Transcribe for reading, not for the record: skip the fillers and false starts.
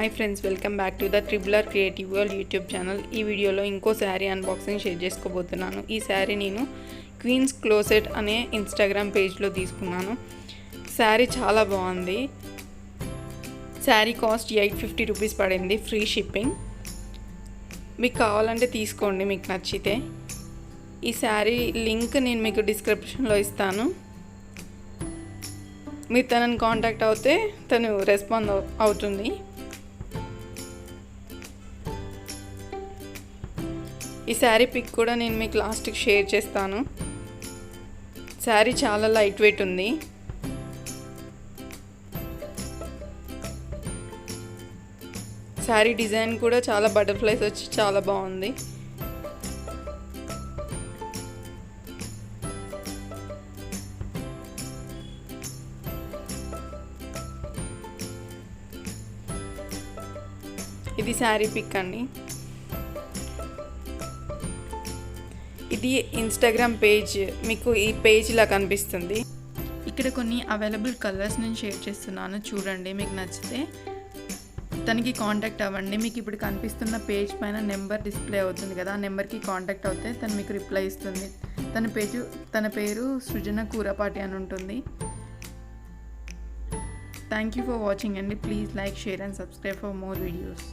Hi friends, welcome back to the Tribler Creative World YouTube channel. ఈ వీడియోలో ఇంకో sari unboxing share చేసుకోబోతున్నాను. ఈ శారీ నేను క్వీన్స్ క్లోసెట్ అనే ఇన్స్టాగ్రామ్ పేజ్లో తీసుకున్నాను. శారీ చాలా బాగుంది. శారీ కాస్ట్ 850 రూపీస్ పడింది, ఫ్రీ షిప్పింగ్. మీకు కావాలంటే తీసుకోండి మీకు నచ్చితే. ఈ శారీ లింక్ నేను మీకు డిస్క్రిప్షన్లో ఇస్తాను. మీరు తనని కాంటాక్ట్ అవుతే తను రెస్పాండ్ అవుతుంది. ఈ శారీ పిక్ కూడా నేను మీకు లాస్ట్కి షేర్ చేస్తాను. శారీ చాలా లైట్ వెయిట్ ఉంది. శారీ డిజైన్ కూడా చాలా బటర్ఫ్లైస్ వచ్చి చాలా బాగుంది. ఇది శారీ పిక్ అండి. ఇది ఇన్స్టాగ్రామ్ పేజ్, మీకు ఈ పేజ్ ఇలా కనిపిస్తుంది. ఇక్కడ కొన్ని అవైలబుల్ కలర్స్ నేను షేర్ చేస్తున్నాను, చూడండి. మీకు నచ్చితే తనకి కాంటాక్ట్ అవ్వండి. మీకు ఇప్పుడు కనిపిస్తున్న పేజ్ పైన నెంబర్ డిస్ప్లే అవుతుంది కదా, ఆ నెంబర్కి కాంటాక్ట్ అవుతే తను మీకు రిప్లై ఇస్తుంది. తన పేరు సృజన కూరపాటి అని ఉంటుంది. థ్యాంక్ యూ ఫర్ వాచింగ్ అండి. Please like, share and subscribe for more videos.